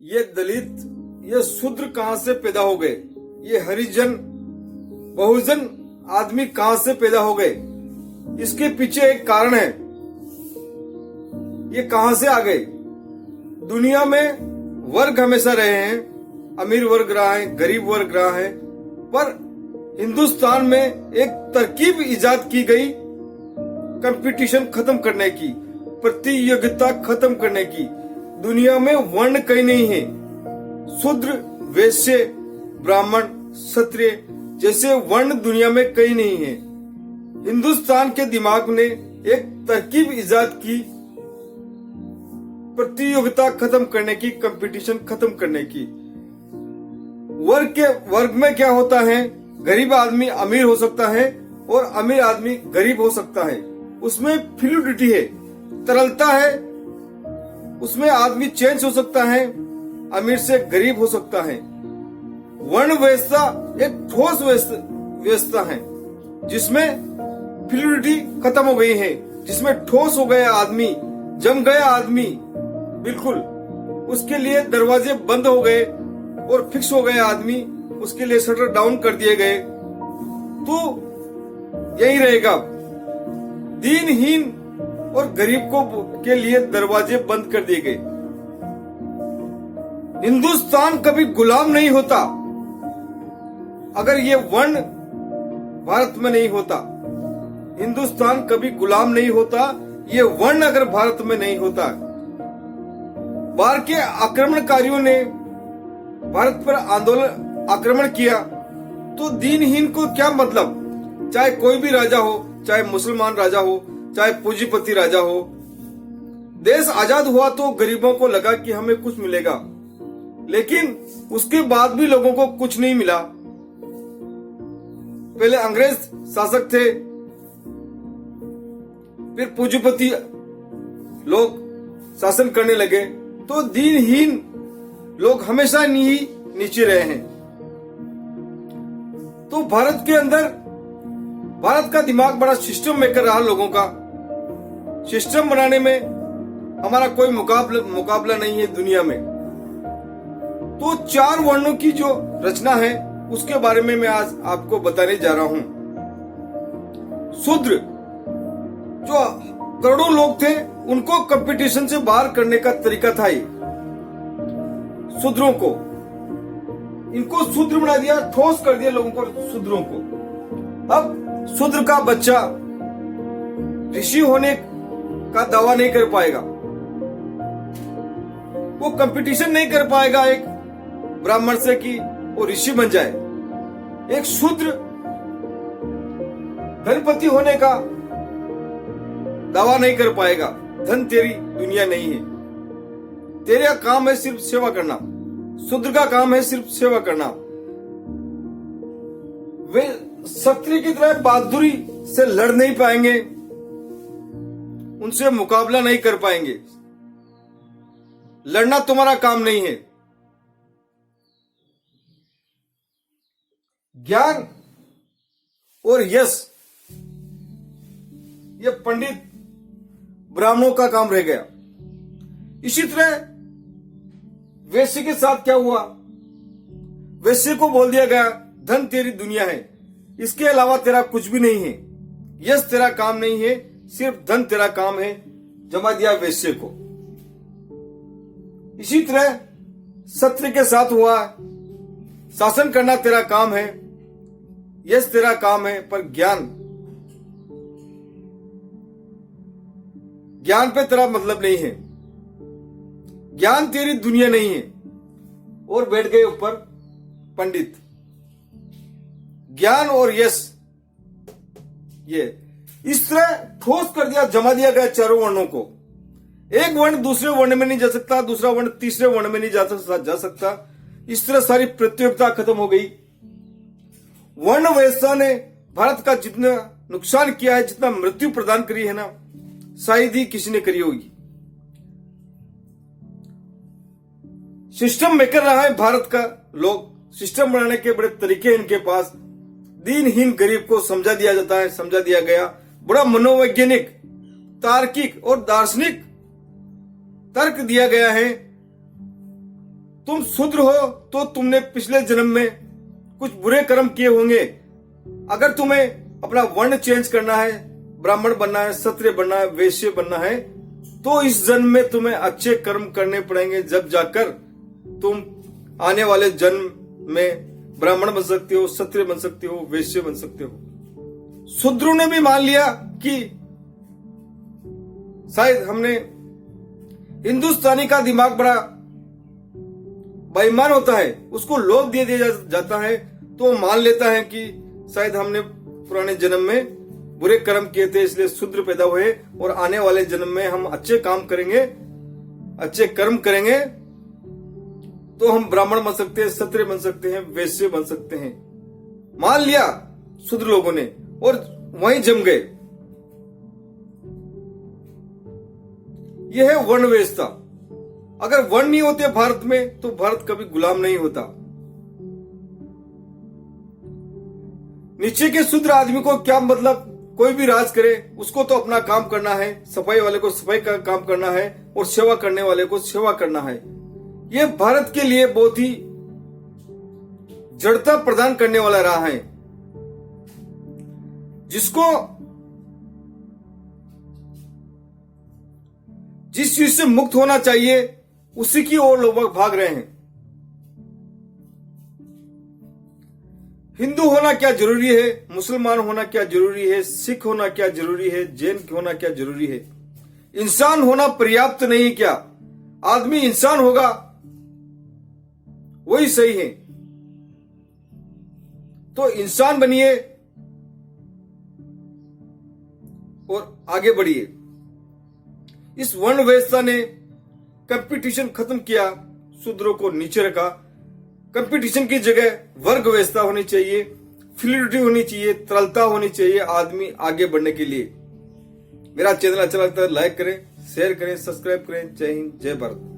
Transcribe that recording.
ये दलित, ये शूद्र कहां से पैदा हो गए? ये हरिजन बहुजन आदमी कहां से पैदा हो गए? इसके पीछे एक कारण है। ये कहां से आ गए? दुनिया में वर्ग हमेशा रहे हैं, अमीर वर्ग रहा है, गरीब वर्ग रहा है, पर हिंदुस्तान में एक तरकीब इजाद की गई कंपटीशन खत्म करने की, प्रतियोगिता खत्म करने की। दुनिया में वर्ण कहीं नहीं है। शूद्र, वैश्य, ब्राह्मण, क्षत्रिय जैसे वर्ण दुनिया में कहीं नहीं है। हिंदुस्तान के दिमाग ने एक तरकीब इजाद की प्रतियोगिता खत्म करने की, कंपटीशन खत्म करने की। वर्ग में क्या होता है? गरीब आदमी अमीर हो सकता है और अमीर आदमी गरीब हो सकता है। उसमें फ्लूइडिटी है, तरलता है। उसमें आदमी चेंज हो सकता है, अमीर से गरीब हो सकता है। वर्ण व्यवस्था एक ठोस व्यवस्था है जिसमें फ्लूइडिटी खत्म हो गई है, जिसमें ठोस हो गया आदमी, जम गया आदमी, बिल्कुल उसके लिए दरवाजे बंद हो गए और फिक्स हो गए आदमी, उसके लिए शटर डाउन कर दिए गए। तो यही रहेगा, दीनहीन और गरीब के लिए दरवाजे बंद कर दिए गए। हिंदुस्तान कभी गुलाम नहीं होता अगर ये वर्ण भारत में नहीं होता। हिंदुस्तान कभी गुलाम नहीं होता ये वर्ण अगर भारत में नहीं होता। बाहर के आक्रमणकारियों ने भारत पर आक्रमण किया तो दीनहीन को क्या मतलब? चाहे कोई भी राजा हो, चाहे मुसलमान राजा हो, चाहे पूंजीपति राजा हो। देश आजाद हुआ तो गरीबों को लगा कि हमें कुछ मिलेगा, लेकिन उसके बाद भी लोगों को कुछ नहीं मिला। पहले अंग्रेज शासक थे, फिर पूंजीपति लोग शासन करने लगे, तो दीनहीन लोग हमेशा नीचे रहे हैं। तो भारत के अंदर, भारत का दिमाग बड़ा सिस्टम मेकर रहा। लोगों का सिस्टम बनाने में हमारा कोई मुकाबला नहीं है दुनिया में। तो 4 वर्णों की जो रचना है उसके बारे में मैं आज आपको बताने जा रहा हूं। शूद्र, जो करोड़ों लोग थे, उनको कंपटीशन से बाहर करने का तरीका था ये। शूद्रों को, इनको शूद्र बना दिया, ठोस कर दिया लोगों को, शूद्रों को। अब शूद्र का बच्चा ऋषि होने का दावा नहीं कर पाएगा, वो कंपटीशन नहीं कर पाएगा एक ब्राह्मण से कि वो ऋषि बन जाए। एक शूद्र धनपति होने का दावा नहीं कर पाएगा। धन तेरी दुनिया नहीं है, तेरा काम है सिर्फ सेवा करना। शूद्र का काम है सिर्फ सेवा करना। वे क्षत्रिय की तरह बहादुरी से लड़ नहीं पाएंगे, उनसे मुकाबला नहीं कर पाएंगे। लड़ना तुम्हारा काम नहीं है। ज्ञान और यश ये पंडित ब्राह्मणों का काम रह गया। इसी तरह वैश्य के साथ क्या हुआ? वैश्य को बोल दिया गया धन तेरी दुनिया है, इसके अलावा तेरा कुछ भी नहीं है। यश तेरा काम नहीं है, सिर्फ धन तेरा काम है। जमा दिया वैश्य को। इसी तरह क्षत्रिय के साथ हुआ, शासन करना तेरा काम है, यश तेरा काम है, पर ज्ञान पे तेरा मतलब नहीं है। ज्ञान तेरी दुनिया नहीं है। और बैठ गए ऊपर पंडित। ज्ञान और यश, ये इस तरह ठोस कर दिया, जमा दिया गया चारों वर्णों को। एक वर्ण दूसरे वर्ण में नहीं जा सकता, दूसरा वर्ण तीसरे वर्ण में नहीं जा सकता। इस तरह सारी प्रतियोगिता खत्म हो गई। वर्ण व्यवस्था ने भारत का जितना नुकसान किया है, जितना मृत्यु प्रदान करी है ना, शायद ही किसी ने करी होगी। सिस्टम मेकर रहा है भारत का लोग। सिस्टम बनाने के बड़े तरीके इनके पास। दीनहीन गरीब को समझा दिया जाता है, समझा दिया गया। बड़ा मनोवैज्ञानिक, तार्किक और दार्शनिक तर्क दिया गया है तुम शूद्र हो तो तुमने पिछले जन्म में कुछ बुरे कर्म किए होंगे। अगर तुम्हें अपना वर्ण चेंज करना है, ब्राह्मण बनना है, क्षत्रिय बनना है, वैश्य बनना है, तो इस जन्म में तुम्हें अच्छे कर्म करने पड़ेंगे, जब जाकर तुम आने वाले जन्म में ब्राह्मण बन सकते हो, क्षत्रिय बन सकते हो, वैश्य बन सकते हो। शूद्रों ने भी मान लिया कि शायद हमने, हिंदुस्तानी का दिमाग बड़ा बेईमान होता है, उसको लोभ दे दिया जाता है तो वो मान लेता है कि शायद हमने पुराने जन्म में बुरे कर्म किए थे इसलिए शूद्र पैदा हुए, और आने वाले जन्म में हम अच्छे काम करेंगे, अच्छे कर्म करेंगे तो हम ब्राह्मण बन सकते हैं, क्षत्रिय बन सकते हैं, वैश्य बन सकते हैं। मान लिया शूद्र लोगों ने और वहीं जम गए। यह है वर्ण व्यवस्था। अगर वर्ण नहीं होते भारत में तो भारत कभी गुलाम नहीं होता। नीचे के शूद्र आदमी को क्या मतलब, कोई भी राज करे उसको तो अपना काम करना है, सफाई वाले को सफाई का काम करना है और सेवा करने वाले को सेवा करना है। यह भारत के लिए बहुत ही जड़ता प्रदान करने वाला रहा है। जिस चीज से मुक्त होना चाहिए उसी की ओर लोग भाग रहे हैं। हिंदू होना क्या जरूरी है, मुसलमान होना क्या जरूरी है, सिख होना क्या जरूरी है, जैन होना क्या जरूरी है, इंसान होना पर्याप्त नहीं क्या? आदमी इंसान होगा वही सही है। तो इंसान बनिए और आगे बढ़िए। इस वर्ण व्यवस्था ने कंपटीशन खत्म किया, शूद्रों को नीचे रखा। कंपटीशन की जगह वर्ग व्यवस्था होनी चाहिए, फ्लूइडिटी होनी चाहिए, तरलता होनी चाहिए आदमी आगे बढ़ने के लिए। मेरा चैनल अच्छा लगता है लाइक करें, शेयर करें, सब्सक्राइब करें। जय हिंद, जय भारत।